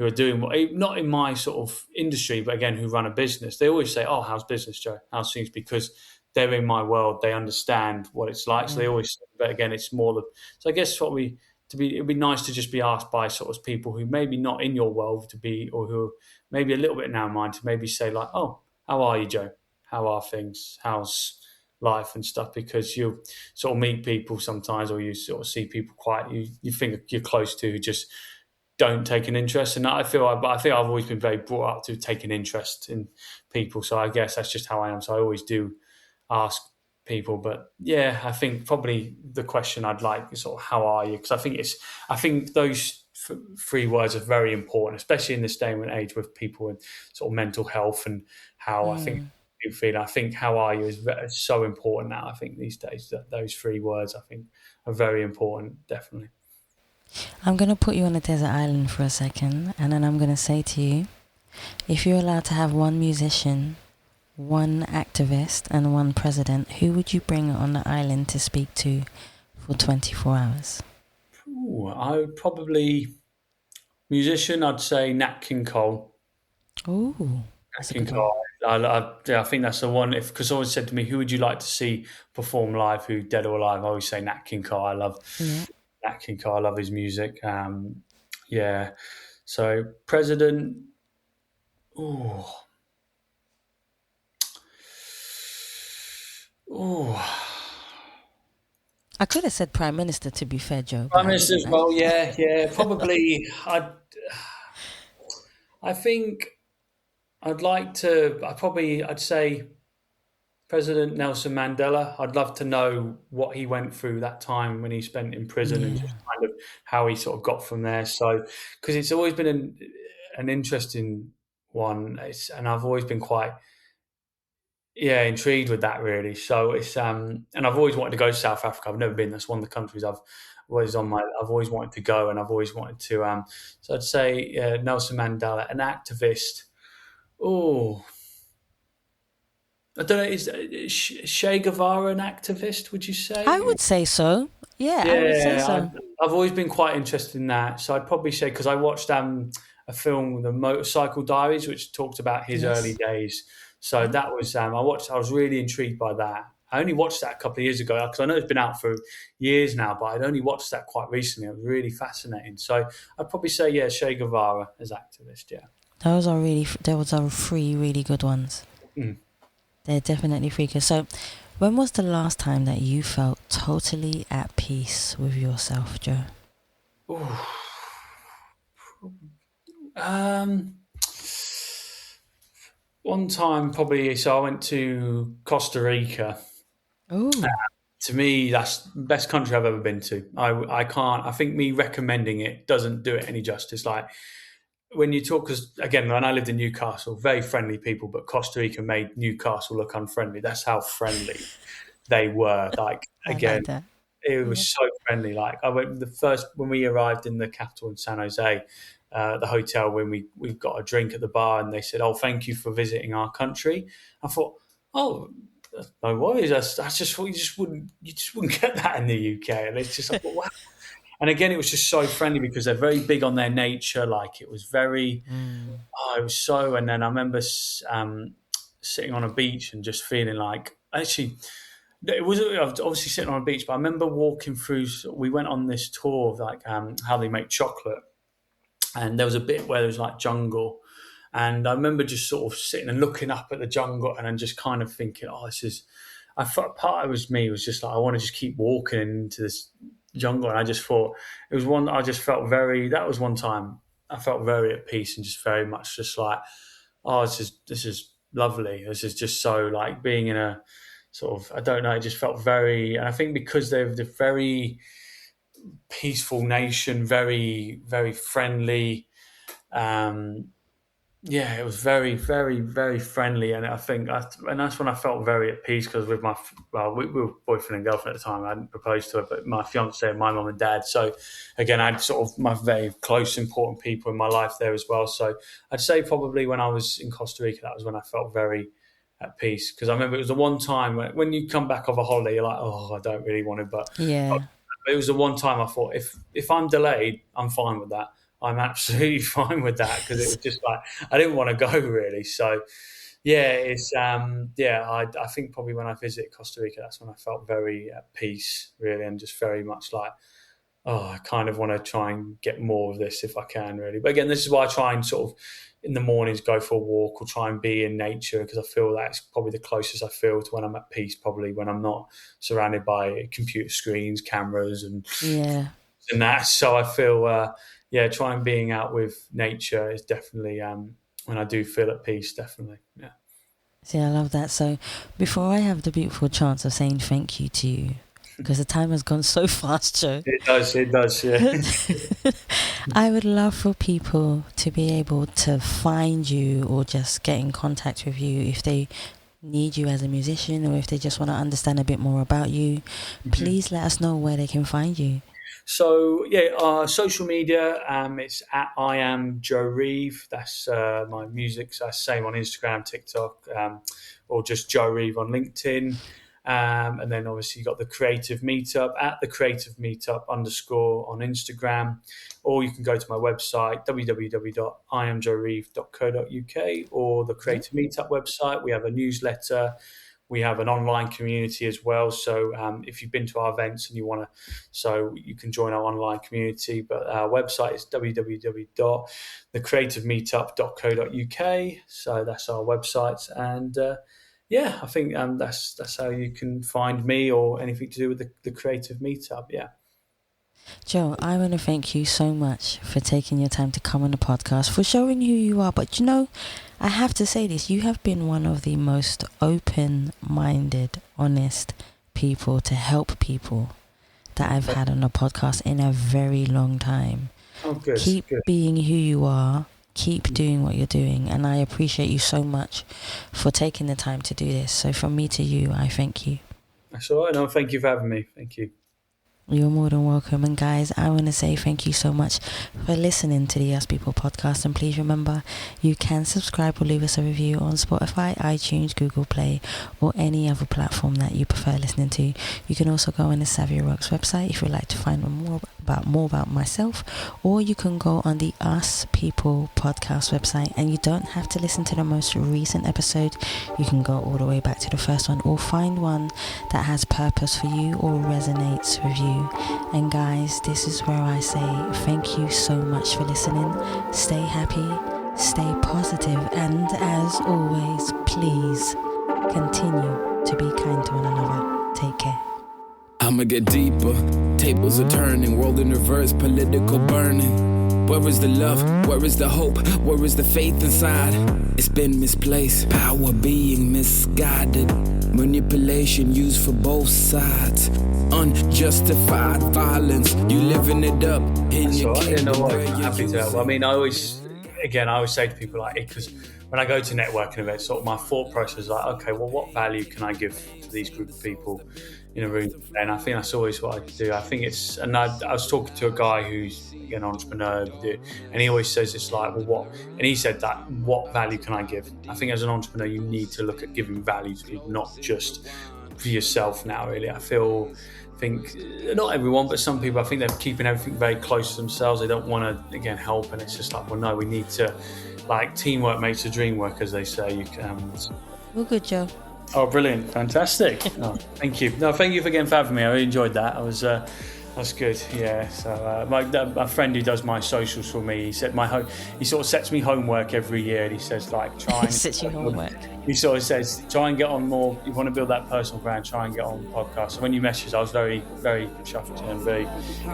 F: are doing not in my sort of industry, but again, who run a business, they always say, oh, how's business, Joe? How's things? Because they're in my world, they understand what it's like. So they always, but again, it's more so I guess it'd be nice to just be asked by sort of people who maybe not in your world or who are maybe a little bit narrow-minded, to maybe say like, oh, how are you, Joe? How are things? How's life and stuff? Because you sort of meet people sometimes, or you sort of see people you think you're close to, who just don't take an interest. And I think I've always been very brought up to take an interest in people. So I guess that's just how I am. So I always do ask people. But yeah, I think probably the question I'd like is sort of, how are you? Because I think those three words are very important, especially in this day and age with people with sort of mental health and how I think you feel. I think how are you is so important now. I think these days that those three words, I think, are very important, definitely.
A: I'm going to put you on a desert island for a second, and then I'm going to say to you, if you're allowed to have one musician, one activist, and one president, who would you bring on the island to speak to for 24 hours?
F: I would probably, musician, I'd say Nat King Cole.
A: Ooh,
F: Nat King Cole. I think that's the one. Because someone said to me, who would you like to see perform live, who dead or alive? I always say Nat King Cole. I love Nat King Cole. I love his music. So president. Ooh.
A: I could have said Prime Minister, to be fair, Joe.
F: Prime Minister as well, yeah. Probably, I think I'd say President Nelson Mandela. I'd love to know what he went through that time when he spent in prison and just kind of how he sort of got from there. So, because it's always been an interesting one, and I've always been quite intrigued with that, really. So it's and I've always wanted to go to South Africa. I've never been. That's one of the countries I've always wanted to go, and I've always wanted to. So I'd say Nelson Mandela, an activist. Oh, I don't know. Is Che Guevara an activist? Would you say?
A: I would say so. Yeah, I would say so.
F: I've always been quite interested in that. So I'd probably say, because I watched a film, The Motorcycle Diaries, which talked about his early days. So that was I was really intrigued by that. I only watched that a couple of years ago, because I know it's been out for years now, but I'd only watched that quite recently. It was really fascinating. So I'd probably say, Che Guevara as activist,
A: Those are three really good ones. They're definitely three good. So when was the last time that you felt totally at peace with yourself, Joe?
F: One time, probably, so I went to Costa Rica. To me, that's the best country I've ever been to. I think me recommending it doesn't do it any justice. Like, when you talk, because again, when I lived in Newcastle, very friendly people, but Costa Rica made Newcastle look unfriendly. That's how friendly they were. Like, again, it was so friendly. Like, I went when we arrived in the capital in San Jose, the hotel, when we got a drink at the bar, and they said, "Oh, thank you for visiting our country." I thought, oh, no worries. I just thought you just wouldn't get that in the UK. And it's just like, wow. And again, it was just so friendly because they're very big on their nature. Like it was very, it was so. And then I remember sitting on a beach and just feeling like, actually, it was obviously sitting on a beach, but I remember walking through. We went on this tour of like how they make chocolate, and there was a bit where there was like jungle. And I remember just sort of sitting and looking up at the jungle and then just kind of thinking, I thought part of me was just like, I want to just keep walking into this jungle. And I just thought it was that was one time I felt very at peace and just very much just like, this is lovely. This is just so like being in a sort of, I don't know, it just felt very, and I think because they're the very peaceful nation, very, very friendly, it was very, very, very friendly, and I think, and that's when I felt very at peace because with we were boyfriend and girlfriend at the time. I hadn't proposed to her, but my fiance and my mum and dad. So again, I had sort of my very close, important people in my life there as well. So I'd say probably when I was in Costa Rica, that was when I felt very at peace because I remember it was the one time when you come back off a holiday, you're like, I don't really want to, but it was the one time I thought if I'm delayed, I'm fine with that. I'm absolutely fine with that because it was just like I didn't want to go really. So it's I think probably when I visited Costa Rica, that's when I felt very at peace really, and just very much like, I kind of want to try and get more of this if I can really. But again, this is why I try and sort of in the mornings go for a walk or try and be in nature because I feel that's probably the closest I feel to when I'm at peace, probably when I'm not surrounded by computer screens, cameras and that. So I feel trying being out with nature is definitely when I do feel at peace, definitely. Yeah.
A: See, I love that. So before I have the beautiful chance of saying thank you to you, because the time has gone so fast, Joe.
F: It does, yeah.
A: I would love for people to be able to find you or just get in contact with you if they need you as a musician or if they just want to understand a bit more about you. Please let us know where they can find you.
F: So social media, it's at I am Joe Reeve. That's my music. So that's same on Instagram, TikTok, or just Joe Reeve on LinkedIn. And then obviously you got the Creative Meetup at the Creative Meetup _ on Instagram, or you can go to my website www.iamjoereeve.co.uk or the Creative Meetup website. We have a newsletter. We have an online community as well. So if you've been to our events and you want to, so you can join our online community. But our website is www.thecreativemeetup.co.uk. So that's our website. And I think that's how you can find me or anything to do with the Creative Meetup. Yeah.
A: Joe, I want to thank you so much for taking your time to come on the podcast, for showing who you are. But I have to say this, you have been one of the most open-minded, honest people to help people that I've had on the podcast in a very long time.
F: Oh, good.
A: Keep being who you are. Keep doing what you're doing. And I appreciate you so much for taking the time to do this. So from me to you, I thank you.
F: That's all right. No, thank you for having me. Thank you.
A: You're more than welcome. And guys, I want to say thank you so much for listening to the Yes People podcast. And please remember, you can subscribe or leave us a review on Spotify, iTunes, Google Play, or any other platform that you prefer listening to. You can also go on the Savia Rocks website if you'd like to find more about myself, or you can go on the Us People podcast website, and you don't have to listen to the most recent episode. You can go all the way back to the first one, or find one that has purpose for you or resonates with you. And guys, this is where I say thank you so much for listening. Stay happy, stay positive, and as always, please continue to be kind to one another. Take care.
G: I'ma get deeper, tables are turning, world in reverse, political burning. Where is the love? Where is the hope? Where is the faith inside? It's been misplaced, power being misguided, manipulation used for both sides, unjustified violence, you living it up in your kingdom.
F: I'm happy to help. I mean, I always say to people like, because when I go to networking events, sort of my thought process is like, okay, well, what value can I give to these group of people? in a room, and I think that's always what I do. I think it's, and I was talking to a guy who's an entrepreneur, and he always says it's like, well, what? And he said that, what value can I give? I think as an entrepreneur, you need to look at giving value to people, not just for yourself. Now, really, I think not everyone, but some people, I think they're keeping everything very close to themselves. They don't want to, again, help, and it's just like, well, no, we need to, like, teamwork makes the dream work, as they say.
A: Well, good, Joe.
F: Oh, brilliant. Fantastic. Oh, thank you. No, thank you again for having me. I really enjoyed that. That's good. Yeah. So my friend who does my socials for me, he said he sort of sets me homework every year, and he says, like, try and
A: sets you homework.
F: He sort of says, try and get on more. You want to build that personal brand, try and get on podcasts. So when you messaged, I was very, very chuffed and very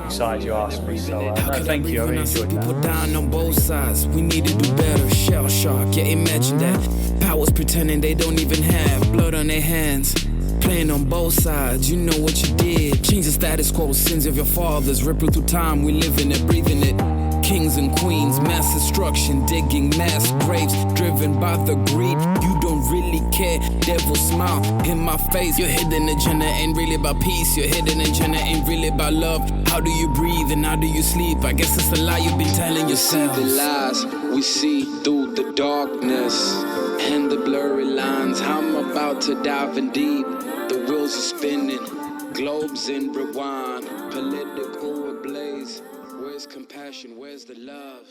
F: excited you asked me. So no, thank you. I really enjoyed that.
G: People down on both sides. We need to do better. Shell shock. Yeah, imagine that. Powers pretending they don't even have blood on their hands. Playing on both sides, you know what you did. Change the status quo, sins of your fathers. Ripple through time, we live in it, breathing it. Kings and queens, mass destruction, digging mass graves. Driven by the greed, you don't really care. Devil smile in my face. Your hidden agenda ain't really about peace. Your hidden agenda ain't really about love. How do you breathe and how do you sleep? I guess it's a lie you've been telling yourself.
H: The lies we see through the darkness and the blurry lines. I'm about to dive in deep. The wheels are spinning, globes in rewind, political ablaze. Where's compassion? Where's the love?